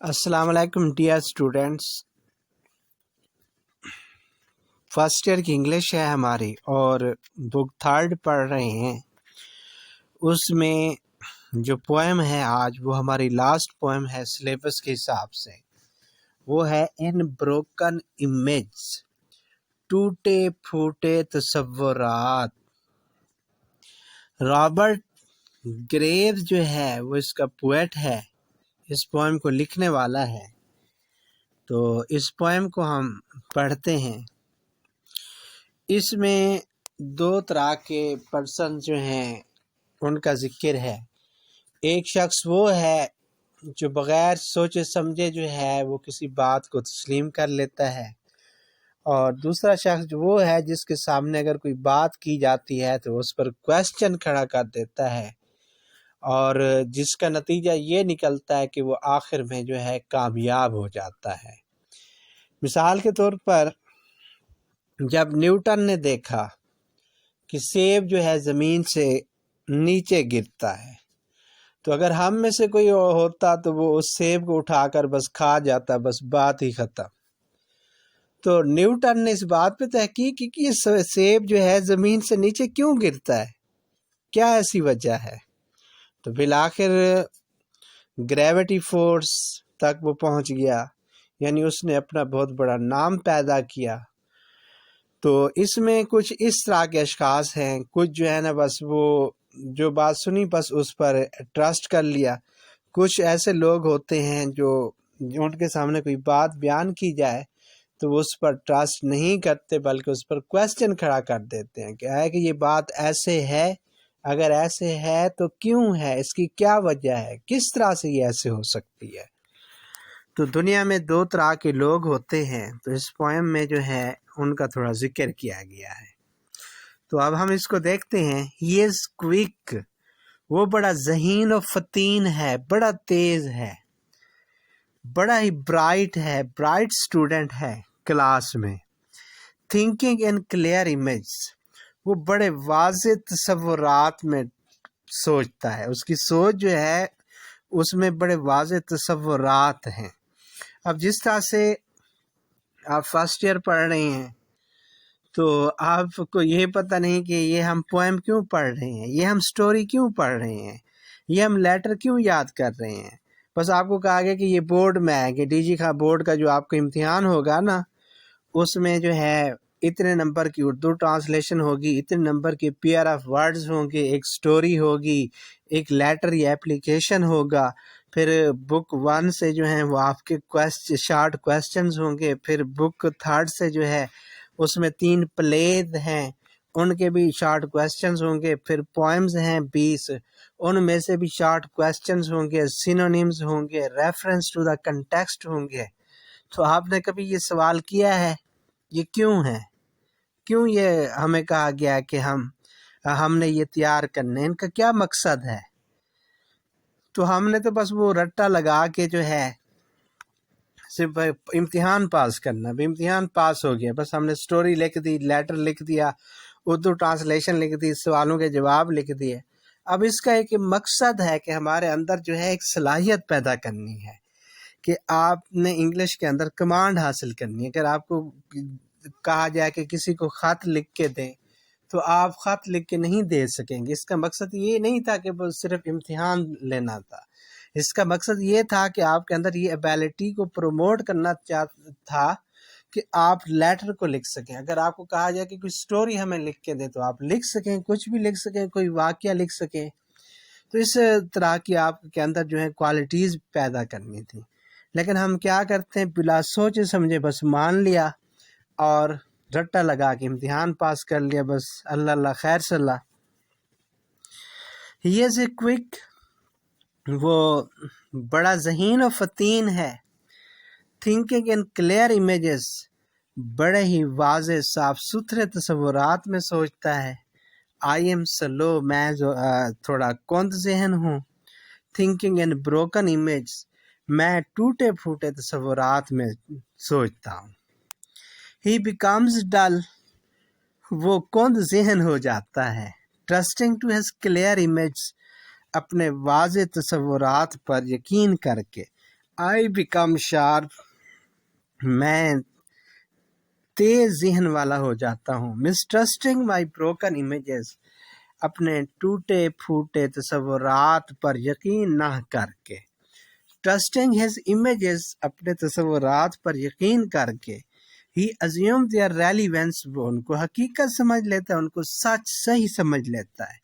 السلام علیکم dear students. First year کی انگلش ہے ہماری اور بک تھرڈ پڑھ رہے ہیں. اس میں جو پوئم ہے آج وہ ہماری لاسٹ پوئم ہے سلیبس کے حساب سے. وہ ہے ان بروکن امیج، ٹوٹے پھوٹے تصورات. رابرٹ گریوز جو ہے وہ اس کا پوئٹ ہے، اس پوئم کو لکھنے والا ہے. تو اس پوئم کو ہم پڑھتے ہیں. اس میں دو طرح کے پرسن جو ہیں ان کا ذکر ہے. ایک شخص وہ ہے جو بغیر سوچے سمجھے جو ہے وہ کسی بات کو تسلیم کر لیتا ہے، اور دوسرا شخص جو وہ ہے جس کے سامنے اگر کوئی بات کی جاتی ہے تو اس پر کویسچن کھڑا کر دیتا ہے، اور جس کا نتیجہ یہ نکلتا ہے کہ وہ آخر میں جو ہے کامیاب ہو جاتا ہے. مثال کے طور پر جب نیوٹن نے دیکھا کہ سیب جو ہے زمین سے نیچے گرتا ہے، تو اگر ہم میں سے کوئی ہوتا تو وہ اس سیب کو اٹھا کر بس کھا جاتا، بس بات ہی ختم. تو نیوٹن نے اس بات پہ تحقیق کی کہ یہ سیب جو ہے زمین سے نیچے کیوں گرتا ہے، کیا ایسی وجہ ہے. تو بالآخر گریویٹی فورس تک وہ پہنچ گیا، یعنی اس نے اپنا بہت بڑا نام پیدا کیا. تو اس میں کچھ اس طرح کے اشخاص ہیں، کچھ جو ہے نا بس وہ جو بات سنی بس اس پر ٹرسٹ کر لیا. کچھ ایسے لوگ ہوتے ہیں جو ان کے سامنے کوئی بات بیان کی جائے تو وہ اس پر ٹرسٹ نہیں کرتے بلکہ اس پر کویسچن کھڑا کر دیتے ہیں کہ یہ بات ایسے ہے، اگر ایسے ہے تو کیوں ہے، اس کی کیا وجہ ہے، کس طرح سے یہ ایسے ہو سکتی ہے. تو دنیا میں دو طرح کے لوگ ہوتے ہیں، تو اس پوئم میں جو ہے ان کا تھوڑا ذکر کیا گیا ہے. تو اب ہم اس کو دیکھتے ہیں. ہی از کوئک، وہ بڑا ذہین و فتین ہے، بڑا تیز ہے، بڑا ہی برائٹ ہے، برائٹ اسٹوڈنٹ ہے کلاس میں. تھنکنگ ان کلیئر امیج، وہ بڑے واضح تصورات میں سوچتا ہے، اس کی سوچ جو ہے اس میں بڑے واضح تصورات ہیں. اب جس طرح سے آپ فرسٹ ایئر پڑھ رہے ہیں تو آپ کو یہ پتہ نہیں کہ یہ ہم پوئم کیوں پڑھ رہے ہیں، یہ ہم سٹوری کیوں پڑھ رہے ہیں، یہ ہم لیٹر کیوں یاد کر رہے ہیں. بس آپ کو کہا گیا کہ یہ بورڈ میں ہے کہ ڈی جی کا بورڈ کا جو آپ کو امتحان ہوگا نا، اس میں جو ہے اتنے نمبر کی اردو ٹرانسلیشن ہوگی، اتنے نمبر کے پیئر آف ورڈز ہوں گے، ایک سٹوری ہوگی، ایک لیٹر یا اپلیکیشن ہوگا. پھر بک 1 سے جو ہیں وہ آپ کے شارٹ کویسچنز ہوں گے. پھر بک 3 سے جو ہے اس میں 3 پلیز ہیں، ان کے بھی شارٹ کویسچنز ہوں گے. پھر پوئمز ہیں 20، ان میں سے بھی شارٹ کویسچنز ہوں گے، سینونیمز ہوں گے، ریفرنس ٹو دا کنٹیکسٹ ہوں گے. تو آپ نے کبھی یہ سوال کیا ہے یہ کیوں ہے، کیوں یہ ہمیں کہا گیا کہ ہم نے یہ تیار کرنے، ان کا کیا مقصد ہے. تو ہم نے تو بس وہ رٹا لگا کے جو ہے صرف امتحان پاس کرنا، امتحان پاس ہو گیا، بس ہم نے سٹوری لکھ دی، لیٹر لکھ دیا، اردو ٹرانسلیشن لکھ دی، سوالوں کے جواب لکھ دیے. اب اس کا ایک مقصد ہے کہ ہمارے اندر جو ہے ایک صلاحیت پیدا کرنی ہے کہ آپ نے انگلش کے اندر کمانڈ حاصل کرنی ہے. اگر آپ کو کہا جائے کہ کسی کو خط لکھ کے دیں تو آپ خط لکھ کے نہیں دے سکیں گے. اس کا مقصد یہ نہیں تھا کہ وہ صرف امتحان لینا تھا، اس کا مقصد یہ تھا کہ آپ کے اندر یہ ایبیلٹی کو پروموٹ کرنا تھا کہ آپ لیٹر کو لکھ سکیں. اگر آپ کو کہا جائے کہ کوئی سٹوری ہمیں لکھ کے دیں تو آپ لکھ سکیں، کچھ بھی لکھ سکیں، کوئی واقعہ لکھ سکیں. تو اس طرح کی آپ کے اندر جو ہے کوالٹیز پیدا کرنی تھی. لیکن ہم کیا کرتے ہیں، بلا سوچے سمجھے بس مان لیا اور رٹا لگا کے امتحان پاس کر لیا، بس اللہ اللہ خیر صلاح. ہی از اے کوئک، وہ بڑا ذہین و فتین ہے. تھنکنگ ان کلیئر امیجز، بڑے ہی واضح صاف ستھرے تصورات میں سوچتا ہے. آئی ایم سلو، میں تھوڑا کند ذہن ہوں. تھنکنگ ان بروکن امیج، میں ٹوٹے پھوٹے تصورات میں سوچتا ہوں. ہی بیکمز ڈل، وہ کند ذہن ہو جاتا ہے. Trusting to his clear image, اپنے واضح تصورات پر یقین کر کے. I become sharp. میں تیز ذہن والا ہو جاتا ہوں. Mistrusting my broken images. اپنے ٹوٹے پھوٹے تصورات پر یقین نہ کر کے. Trusting his images. اپنے تصورات پر یقین کر کے. He assumed their relevance. وہ ان کو حقیقت سمجھ لیتا ہے، ان کو سچ صحیح سمجھ لیتا ہے.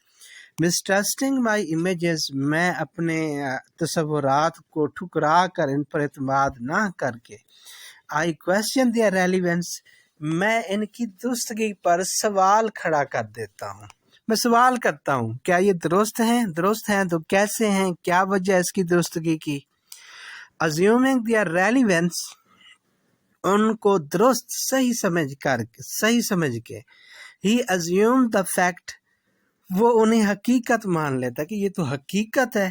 Mistrusting my images. میں اپنے تصورات کو ٹھکرا کر ان پر اعتماد نہ کر کے. I question their relevance. میں ان کی درستگی پر سوال کھڑا کر دیتا ہوں. میں سوال کرتا ہوں کیا یہ درست ہیں تو کیسے ہیں، کیا وجہ ہے اس کی درستگی کی. Assuming their relevance. ان کو درست صحیح سمجھ کے. He assumed the fact. وہ انہیں حقیقت مان لیتا کہ یہ تو حقیقت ہے.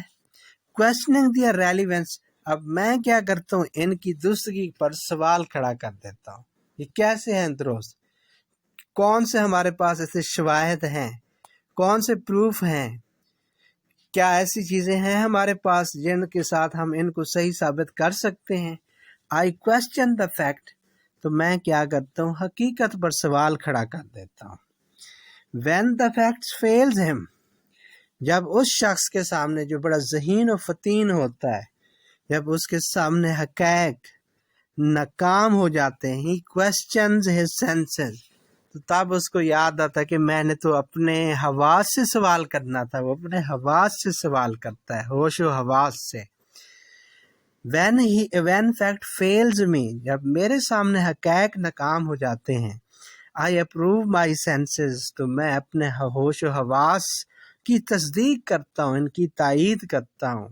Questioning their relevance. اب میں کیا کرتا ہوں، ان کی درستگی پر سوال کھڑا کر دیتا ہوں. یہ کیسے ہیں درست، کون سے ہمارے پاس ایسے شواہد ہیں، کون سے پروف ہیں، کیا ایسی چیزیں ہیں ہمارے پاس جن کے ساتھ ہم ان کو صحیح ثابت کر سکتے ہیں. I question the fact. تو میں کیا کرتا ہوں، حقیقت پر سوال کھڑا کر دیتا ہوں. When the facts fails him. جب اس شخص کے سامنے جو بڑا ذہین و فطین ہوتا ہے، جب اس کے سامنے حقائق ناکام ہو جاتے ہیں. He questions his senses. تو تب اس کو یاد آتا ہے کہ میں نے تو اپنے حواس سے سوال کرنا تھا. وہ اپنے حواس سے سوال کرتا ہے، ہوش و حواس سے. When fact fails me. جب میرے سامنے حقائق ناکام ہو جاتے ہیں. I approve my senses. تو میں اپنے ہوش و حواس کی تصدیق کرتا ہوں، ان کی تائید کرتا ہوں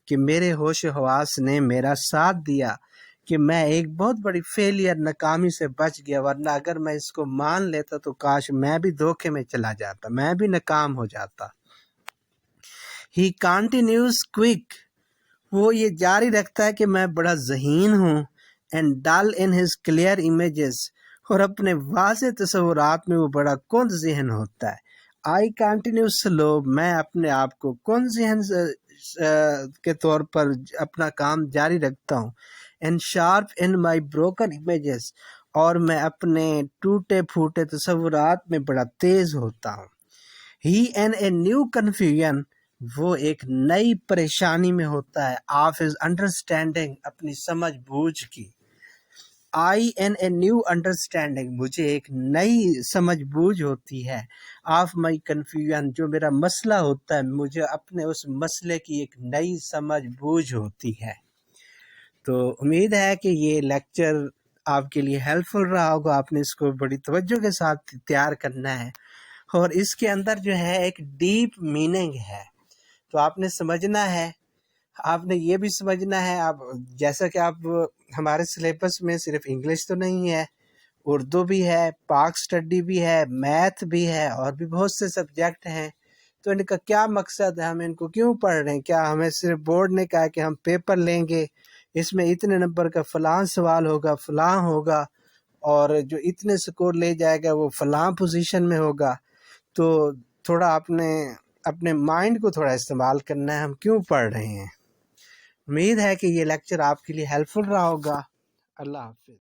کہ میرے ہوش و حواس نے میرا ساتھ دیا، کہ میں ایک بہت بڑی فیلئر، ناکامی سے بچ گیا. ورنہ اگر میں اس کو مان لیتا تو کاش میں بھی دھوکے میں چلا جاتا، میں بھی ناکام ہو جاتا. He continues quick. وہ یہ جاری رکھتا ہے کہ میں بڑا ذہین ہوں. And dull in his clear images. اور اپنے واضح تصورات میں وہ بڑا کند ذہن ہوتا ہے. I continue slow. میں اپنے آپ کو کند ذہن کے طور پر اپنا کام جاری رکھتا ہوں. And sharp in my broken images. اور میں اپنے ٹوٹے پھوٹے تصورات میں بڑا تیز ہوتا ہوں. He in a new confusion. وہ ایک نئی پریشانی میں ہوتا ہے. Of his understanding. اپنی سمجھ بوجھ کی. I in a new understanding. مجھے ایک نئی سمجھ بوجھ ہوتی ہے. Of my confusion. جو میرا مسئلہ ہوتا ہے، مجھے اپنے اس مسئلے کی ایک نئی سمجھ بوجھ ہوتی ہے. تو امید ہے کہ یہ لیکچر آپ کے لیے ہیلپ فل رہا ہوگا. آپ نے اس کو بڑی توجہ کے ساتھ تیار کرنا ہے، اور اس کے اندر جو ہے ایک ڈیپ میننگ ہے. تو آپ نے سمجھنا ہے، آپ نے یہ بھی سمجھنا ہے. آپ جیسا کہ آپ ہمارے سلیبس میں صرف انگلش تو نہیں ہے، اردو بھی ہے، پاک اسٹڈی بھی ہے، میتھ بھی ہے، اور بھی بہت سے سبجیکٹ ہیں. تو ان کا کیا مقصد ہے، ہم ان کو کیوں پڑھ رہے ہیں؟ کیا ہمیں صرف بورڈ نے کہا کہ ہم پیپر لیں گے، اس میں اتنے نمبر کا فلاں سوال ہوگا، فلاں ہوگا، اور جو اتنے سکور لے جائے گا وہ فلاں پوزیشن میں ہوگا؟ تو تھوڑا اپنے مائنڈ کو تھوڑا استعمال کرنا ہے. ہم کیوں پڑھ رہے ہیں؟ امید ہے کہ یہ لیکچر آپ کے لیے ہیلپ فل رہا ہوگا. اللہ حافظ.